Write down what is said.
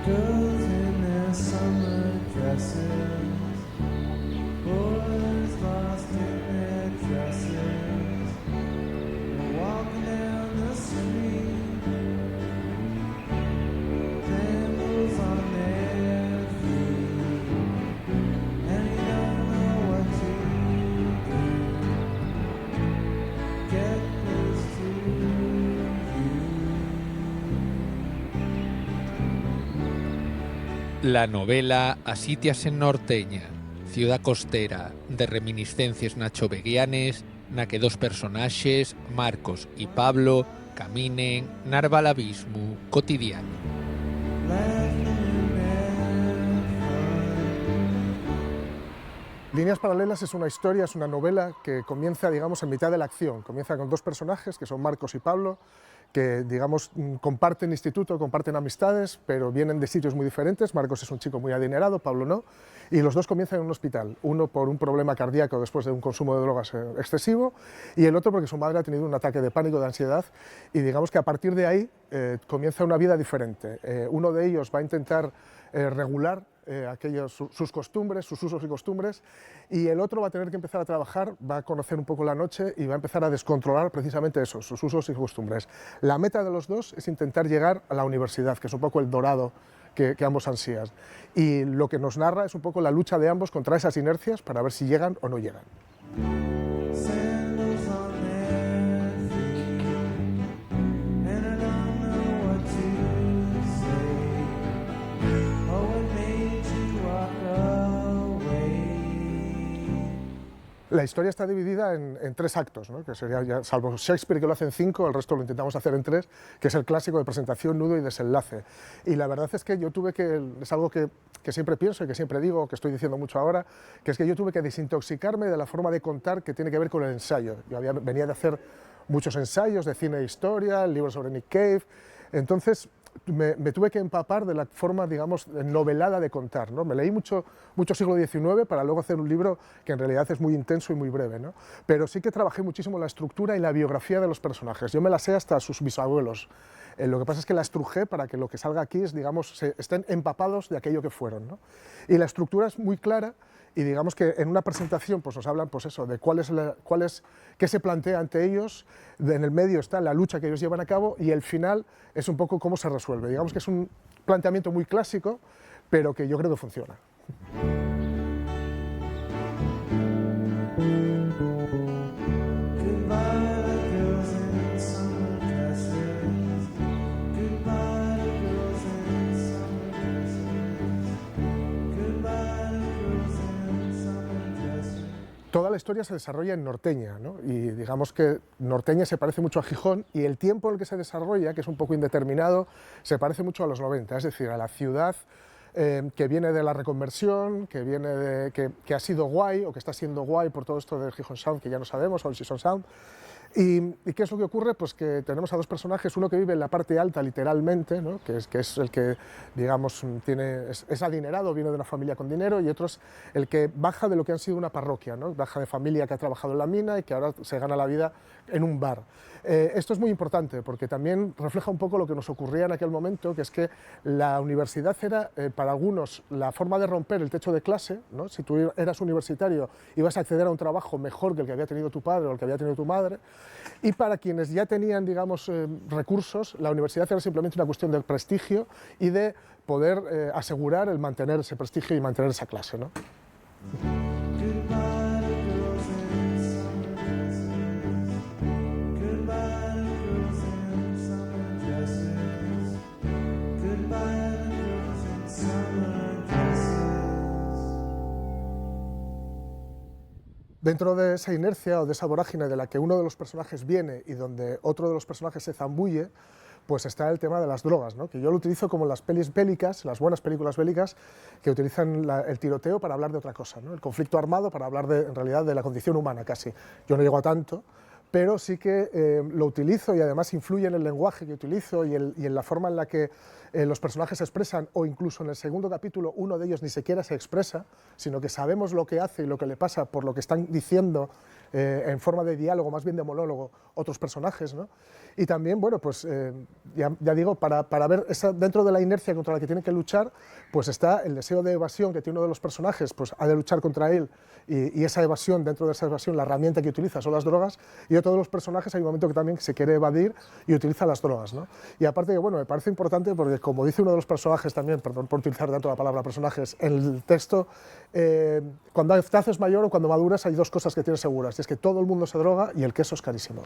Girls in their summer dresses, boys lost in their dresses, walking down the street, candles on their feet, and you don't know what to do. Get close to you. La novela Asitias en Norteña, ciudad costera, de reminiscencias nachoveguianes, na que dos personaxes, Marcos y Pablo, caminen narva l'abismo cotidiano. Líneas Paralelas es una historia, es una novela que comienza, digamos, en mitad de la acción. Comienza con dos personajes, que son Marcos y Pablo, que, digamos, comparten instituto, comparten amistades, pero vienen de sitios muy diferentes. Marcos es un chico muy adinerado, Pablo no, y los dos comienzan en un hospital, uno por un problema cardíaco después de un consumo de drogas excesivo, y el otro porque su madre ha tenido un ataque de pánico, de ansiedad, y digamos que a partir de ahí comienza una vida diferente. Uno de ellos va a intentar regular sus costumbres, sus usos y costumbres, y el otro va a tener que empezar a trabajar, va a conocer un poco la noche y va a empezar a descontrolar precisamente eso, sus usos y costumbres. La meta de los dos es intentar llegar a la universidad, que es un poco el dorado que ambos ansían, y lo que nos narra es un poco la lucha de ambos contra esas inercias para ver si llegan o no llegan. Sandals on their feet, and I don't know what to say. Oh, what made you walk away? La historia está dividida en tres actos, ¿no? Que sería, ya, salvo Shakespeare que lo hace en 5, el resto lo intentamos hacer en 3, que es el clásico de presentación, nudo y desenlace. Y la verdad es que yo tuve que, es algo que siempre pienso y que siempre digo, que estoy diciendo mucho ahora, que es que yo tuve que desintoxicarme de la forma de contar que tiene que ver con el ensayo. Yo venía de hacer muchos ensayos de cine e historia, el libro sobre Nick Cave, entonces me tuve que empapar de la forma, digamos, novelada de contar, ¿no? Me leí mucho siglo XIX para luego hacer un libro que en realidad es muy intenso y muy breve, ¿no? Pero sí que trabajé muchísimo la estructura y la biografía de los personajes. Yo me la sé hasta sus bisabuelos. Lo que pasa es que la estrujé para que lo que salga aquí es, digamos, estén empapados de aquello que fueron, ¿no? Y la estructura es muy clara. Y digamos que en una presentación pues nos hablan pues eso, de qué se plantea ante ellos, en el medio está la lucha que ellos llevan a cabo y el final es un poco cómo se resuelve. Digamos que es un planteamiento muy clásico, pero que yo creo que funciona. Toda la historia se desarrolla en Norteña, ¿no? Y digamos que Norteña se parece mucho a Gijón y el tiempo en el que se desarrolla, que es un poco indeterminado, se parece mucho a los 90, es decir, a la ciudad que viene de la reconversión, que ha sido guay o que está siendo guay por todo esto del Gijón Sound, que ya no sabemos, o el Season Sound. ¿Y qué es lo que ocurre? Pues que tenemos a dos personajes, uno que vive en la parte alta literalmente, ¿no? que es el que, digamos, es adinerado, viene de una familia con dinero, y otro es el que baja de lo que han sido una parroquia, ¿no? Baja de familia que ha trabajado en la mina y que ahora se gana la vida en un bar. Esto es muy importante porque también refleja un poco lo que nos ocurría en aquel momento, que es que la universidad era, para algunos, la forma de romper el techo de clase, ¿no? Si tú eras universitario ibas a acceder a un trabajo mejor que el que había tenido tu padre o el que había tenido tu madre, y para quienes ya tenían, digamos, recursos, la universidad era simplemente una cuestión de prestigio y de poder asegurar el mantener ese prestigio y mantener esa clase, ¿no? Dentro de esa inercia o de esa vorágine de la que uno de los personajes viene y donde otro de los personajes se zambulle, pues está el tema de las drogas, ¿no? Que yo lo utilizo como las pelis bélicas, las buenas películas bélicas, que utilizan el tiroteo para hablar de otra cosa, ¿no? El conflicto armado para hablar en realidad de la condición humana casi. Yo no llego a tanto, pero sí que lo utilizo y además influye en el lenguaje que utilizo y en la forma en la que los personajes se expresan, o incluso en el segundo capítulo uno de ellos ni siquiera se expresa, sino que sabemos lo que hace y lo que le pasa por lo que están diciendo en forma de diálogo, más bien de monólogo, otros personajes, ¿no? Y también, bueno, pues ya digo, para ver dentro de la inercia contra la que tiene que luchar, pues está el deseo de evasión que tiene uno de los personajes, pues ha de luchar contra él, y esa evasión, dentro de esa evasión, la herramienta que utiliza son las drogas, y otro de los personajes hay un momento que también se quiere evadir y utiliza las drogas, ¿no? Y aparte que, bueno, me parece importante porque, como dice uno de los personajes también, perdón por utilizar tanto la palabra personajes, en el texto, cuando te haces mayor o cuando maduras hay dos cosas que tienes seguras, y es que todo el mundo se droga y el queso es carísimo.